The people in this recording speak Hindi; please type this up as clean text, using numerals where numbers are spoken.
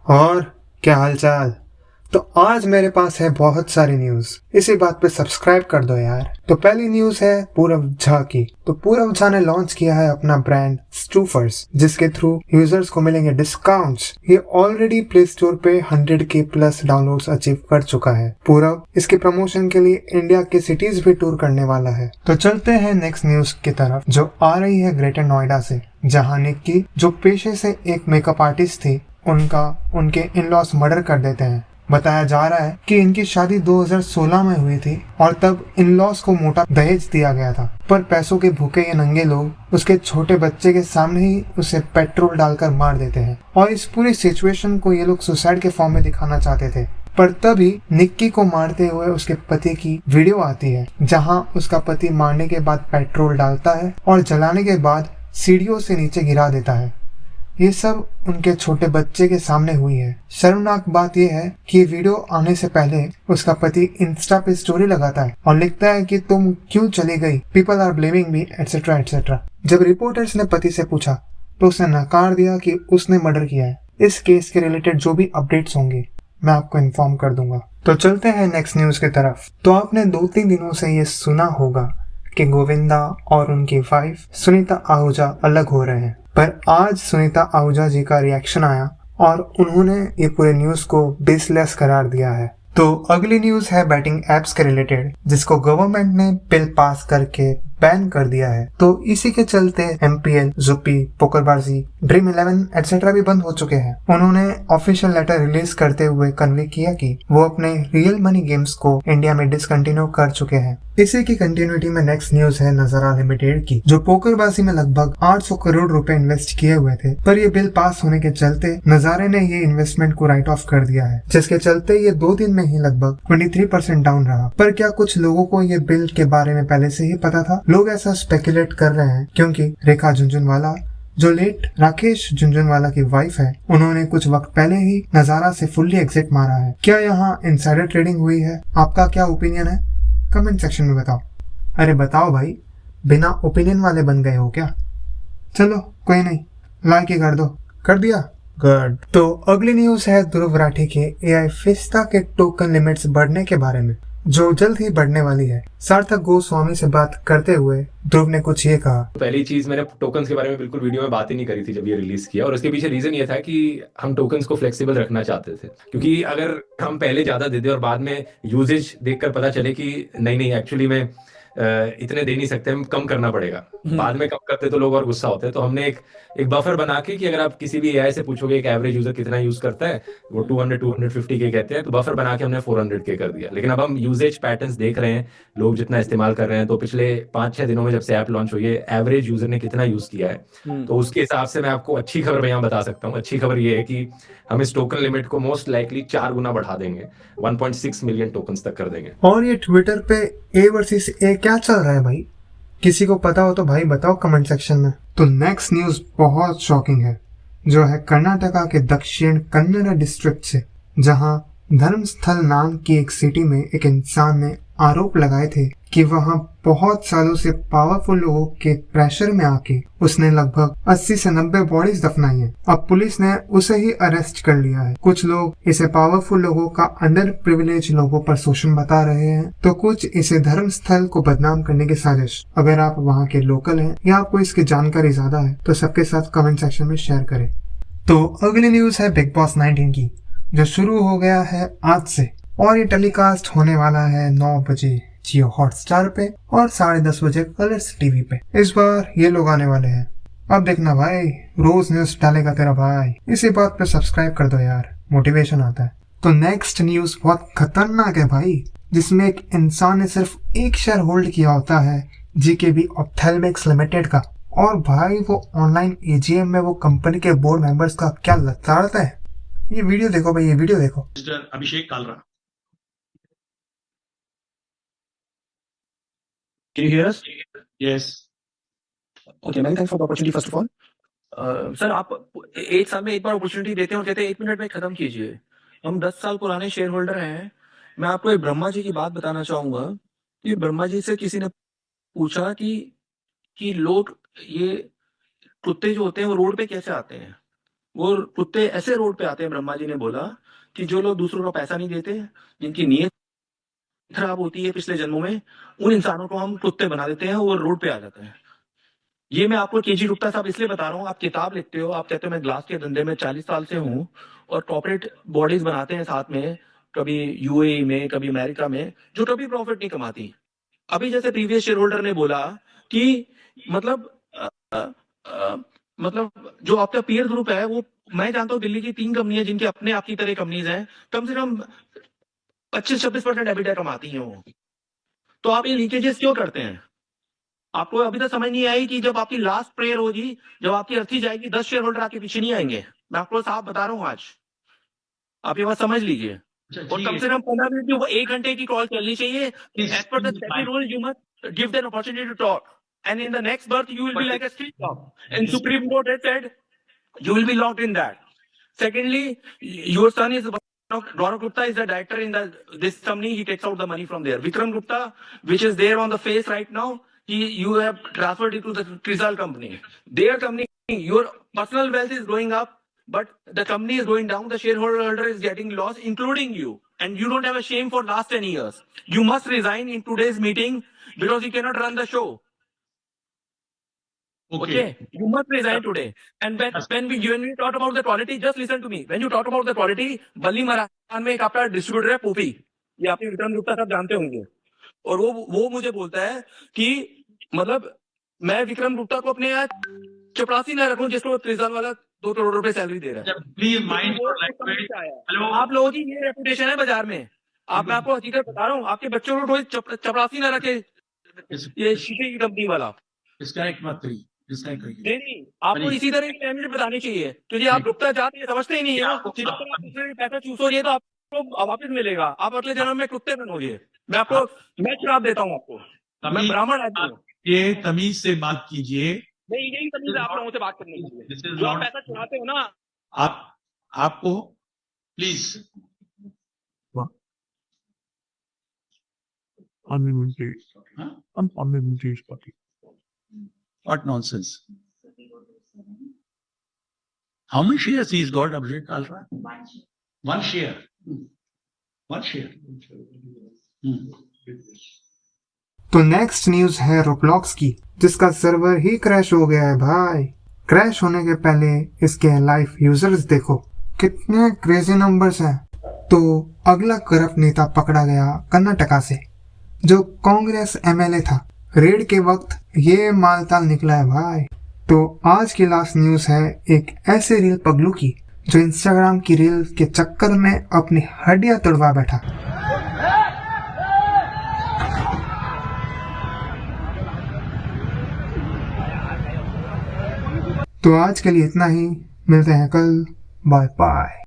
और क्या हालचाल। तो आज मेरे पास है बहुत सारी न्यूज, इसी बात पे सब्सक्राइब कर दो यार। तो पहली न्यूज है पूरव झा की। तो पूरव झा ने लॉन्च किया है अपना ब्रांड स्टूफर्स, जिसके थ्रू यूजर्स को मिलेंगे डिस्काउंट्स। ये ऑलरेडी प्ले स्टोर पे 100K प्लस डाउनलोड्स अचीव कर चुका है। पूरव इसके प्रमोशन के लिए इंडिया के सिटीज भी टूर करने वाला है। तो चलते हैं नेक्स्ट न्यूज की तरफ, जो आ रही है ग्रेटर नोएडा से, जहां निक्की, जो पेशे से एक मेकअप आर्टिस्ट थी, उनके इन लॉस मर्डर कर देते हैं। बताया जा रहा है कि इनकी शादी 2016 में हुई थी और तब इन लॉस को मोटा दहेज दिया गया था, पर पैसों के भूखे ये नंगे लोग उसके छोटे बच्चे के सामने ही उसे पेट्रोल डालकर मार देते हैं। और इस पूरी सिचुएशन को ये लोग सुसाइड के फॉर्म में दिखाना चाहते थे, पर तभी निक्की को मारते हुए उसके पति की वीडियो आती है, जहां उसका पति मारने के बाद पेट्रोल डालता है और जलाने के बाद सीढ़ियों से नीचे गिरा देता है। ये सब उनके छोटे बच्चे के सामने हुई है। शर्मनाक बात यह है कि ये वीडियो आने से पहले उसका पति इंस्टा पे स्टोरी लगाता है और लिखता है कि तुम क्यों चली गई, people are blaming me, et cetera et cetera. जब रिपोर्टर्स ने पति से पूछा तो उसने नकार दिया कि उसने मर्डर किया है। इस केस के रिलेटेड जो भी अपडेट्स होंगे मैं आपको इन्फॉर्म कर दूंगा। तो चलते हैं नेक्स्ट न्यूज की तरफ। तो आपने 2-3 दिनों से ये सुना होगा कि गोविंदा और उनकी वाइफ सुनीता आहूजा अलग हो रहे हैं, पर आज सुनीता आहूजा जी का रिएक्शन आया और उन्होंने ये पूरे न्यूज को बेसलेस करार दिया है। तो अगली न्यूज है बैटिंग एप्स के रिलेटेड, जिसको गवर्नमेंट ने बिल पास करके बैन कर दिया है। तो इसी के चलते MPL, जुपी, पोकरबाजी, ड्रीम 11 एटसेट्रा भी बंद हो चुके हैं। उन्होंने ऑफिशियल लेटर रिलीज करते हुए कन्वे किया कि वो अपने रियल मनी गेम्स को इंडिया में डिसकंटिन्यू कर चुके हैं। इसी की कंटिन्यूटी में नेक्स्ट न्यूज है नजारा लिमिटेड की, जो पोकरबाजी में लगभग 800 करोड़ रुपए इन्वेस्ट किए हुए थे, पर ये बिल पास होने के चलते नजारे ने ये इन्वेस्टमेंट को राइट ऑफ कर दिया है, जिसके चलते ये 2 दिन में ही लगभग 23% डाउन रहा। पर क्या कुछ लोगों को ये बिल के बारे में पहले से ही पता था? लोग ऐसा स्पेकुलेट कर रहे हैं क्योंकि रेखा झुनझुनवाला, जो लेट राकेश झुनझुनवाला की वाइफ है, उन्होंने कुछ वक्त पहले ही नजारा से फुल्ली एग्जिट मारा है। क्या यहाँ इनसाइडर ट्रेडिंग हुई है? आपका क्या ओपिनियन है? कमेंट सेक्शन में बताओ। अरे बताओ भाई, बिना ओपिनियन वाले बन गए हो क्या? चलो कोई नहीं, लाइक ही कर दो। कर दिया? गुड। तो अगली न्यूज है ध्रुव राठी के AI फिस्ता के टोकन लिमिट्स बढ़ने के बारे में, जो जल्द ही बढ़ने वाली है। सार्थक गोस्वामी से बात करते हुए ध्रुव ने कुछ ये कहा। पहली चीज, मैंने टोकन्स के बारे में बिल्कुल वीडियो में बात ही नहीं करी थी जब ये रिलीज किया, और उसके पीछे रीजन ये था कि हम टोकन्स को फ्लेक्सिबल रखना चाहते थे, क्योंकि अगर हम पहले ज्यादा दे दें और बाद में यूजेज देखकर पता चले कि नहीं एक्चुअली में इतने दे नहीं सकते, हम कम करना पड़ेगा, बाद में कम करते तो लोग और गुस्सा होते हैं। तो हमने एक बफर बना के कि अगर आप किसी भी AI से पूछोगे एक एवरेज यूजर कितना यूज करता है, वो 250K कहते हैं, तो बफर बना के हमने 400K कर दिया। लेकिन अब हम यूजेज पैटर्न्स देख रहे हैं, लोग जितना इस्तेमाल कर रहे हैं, तो पिछले 5-6 दिनों में जब से ऐप लॉन्च हुई है, एवरेज यूजर ने कितना यूज किया है, तो उसके हिसाब से मैं आपको अच्छी खबर यहाँ बता सकता हूँ। अच्छी खबर ये है कि हम इस टोकन लिमिट को मोस्ट लाइकली 4 गुना बढ़ा देंगे, 1.6 मिलियन टोकन्स तक कर देंगे। और ये ट्विटर पे A वर्सेस A क्या चल रहा है भाई? किसी को पता हो तो भाई बताओ कमेंट सेक्शन में। तो नेक्स्ट न्यूज बहुत शॉकिंग है, जो है कर्नाटका के दक्षिण कन्नड़ डिस्ट्रिक्ट से, जहां धर्मस्थल नाम की एक सिटी में एक इंसान ने आरोप लगाए थे कि वहां बहुत सालों से पावरफुल लोगों के प्रेशर में आके उसने लगभग 80 से 90 बॉडीज दफनाई है। अब पुलिस ने उसे ही अरेस्ट कर लिया है। कुछ लोग इसे पावरफुल लोगों का अंडर प्रिविलेज लोगों पर शोषण बता रहे हैं, तो कुछ इसे धर्मस्थल को बदनाम करने की साजिश। अगर आप वहाँ के लोकल हैं या आपको इसकी जानकारी ज्यादा है तो सबके साथ कमेंट सेक्शन में शेयर करें। तो अगली न्यूज है बिग बॉस 19 की, जो शुरू हो गया है आज से, और ये टेलीकास्ट होने वाला है 9 बजे जियो हॉटस्टार पे और 10:30 बजे कलर्स टीवी पे। इस बार ये लोग आने वाले हैं। अब देखना भाई, रोज न्यूज डालेगा तेरा भाई। इसी बात पे सब्सक्राइब कर दो यार, मोटिवेशन आता है। तो नेक्स्ट न्यूज बहुत खतरनाक है भाई, जिसमें एक इंसान ने सिर्फ एक शेयर होल्ड किया होता है GKB ऑप्थेल्मिक्स लिमिटेड का, और भाई वो ऑनलाइन AGM में वो कंपनी के बोर्ड मेंबर्स का क्या लताड़ता है। ये वीडियो देखो भाई, ये वीडियो देखो। Mister Abhishek Kalra, Can you hear us? yes, Okay, many thanks for the opportunity first of all. Sir आप एक साल में एक बार अपॉर्चुनिटी देते हैं और कहते हैं 1 मिनट में खत्म कीजिए। हम 10 साल पुराने शेयर होल्डर हैं। मैं आपको एक ब्रह्मा जी की बात बताना चाहूंगा कि ब्रह्मा जी से किसी ने पूछा कि लोग, ये कुत्ते जो होते हैं वो रोड पे कैसे आते हैं, वो कुत्ते ऐसे रोड पे आते हैं, ब्रह्मा जी ने बोला कि जो लोग दूसरों को पैसा नहीं देते, जिनकी नीयत खराब होती है पिछले जन्मों में, उन इंसानों को हम कुत्ते बना देते हैं, वो रोड पे आ जाते हैं। ये मैं आपको केजी गुप्ता साहब इसलिए बता रहा हूँ, आप किताब लिखते हो, आप कहते हो मैं ग्लास के धंधे में 40 साल से हूँ, और कॉर्पोरेट बॉडीज बनाते हैं साथ में, कभी यूएई में, कभी अमेरिका में, जो कभी प्रॉफिट नहीं कमाती। अभी जैसे प्रीवियस शेयर होल्डर ने बोला कि मतलब मतलब जो आपका पीयर ग्रुप है, वो मैं जानता हूँ दिल्ली की 3 कंपनियां जिनकी अपने आपकी तरह कंपनीज हैं, कम से कम 25-26% एबिटा कमाती हैं वो। तो आप ये लीकेजेस क्यों करते हैं? आपको अभी तक समझ नहीं आई कि जब आपकी लास्ट प्रेयर होगी, जब आपकी अर्थी जाएगी, 10 शेयर होल्डर आपके पीछे नहीं आएंगे। मैं आपको साफ बता रहा हूँ आज, आप ये बात समझ लीजिए। और कम से कम 15 मिनट की, वो 1 घंटे की कॉल चलनी चाहिए। As per the SEBI rule, you must give them opportunity to talk, and in the next birth you will be like a street dog, and supreme court has said you will be locked in that. Secondly, your son is Gaurav Gupta is the director in this company. He takes out the money from there. Vikram Gupta, which is there on the face right now, you have transferred it to the Trizal company. Their company, your personal wealth is going up, but the company is going down. The shareholder is getting lost, including you, and you don't have a shame for last 10 years. You must resign in today's meeting because you cannot run the show. Okay, you must resign today. And when we talk about the quality, just listen to me. When you talk about the quality, बल्ली मरान में एक आपका डिस्ट्रीब्यूटर है पोपी, ये आपके विक्रम गुप्ता साहब जानते होंगे, और वो मुझे बोलता है कि मतलब मैं विक्रम गुप्ता को अपने यहाँ चपरासी ना रखूं, जिसको त्रिजाल वाला 2 करोड़ रुपए सैलरी दे रहा है। Please mind your language. Hello, आप लोगों की ये रेपुटेशन है बाजार में। मैं आपको हकीकत बता रहा हूँ, आपके बच्चों को कोई चपरासी ना रखे, ये शीशे की कंपनी वाला। इसका एक मत करिए, नहीं, आपको इसी तरह की लैंग्वेज बतानी चाहिए, क्योंकि आप गुप्ता जाते हैं, समझते ही नहीं है। पैसा चूसोगे तो आपको वापस मिलेगा, आप अगले जन्म में कुत्ते बनोगे। मैं श्राप देता हूँ आपको, मैं ब्राह्मण आदमी हूँ। ये तमीज से बात कीजिए। नहीं, यही तमीज आप लोगों से बात करने के लिए, जो आप पैसा चुराते हो ना। आपको please What nonsense. How many shares he's got, Abhishek Kalra? One share. One share. तो नेक्स्ट न्यूज है रोब्लॉक्स की, जिसका सर्वर ही क्रैश हो गया है भाई। क्रैश होने के पहले इसके लाइव यूजर्स देखो, कितने क्रेजी नंबर्स हैं। तो अगला करप्ट नेता पकड़ा गया कर्नाटका से, जो कांग्रेस MLA था। रेड के वक्त ये मालताल निकला है भाई। तो आज की लास्ट न्यूज है एक ऐसे रील पगलू की, जो इंस्टाग्राम की रील के चक्कर में अपनी हड्डियां तोड़वा बैठा। तो आज के लिए इतना ही, मिलते हैं कल, बाय बाय।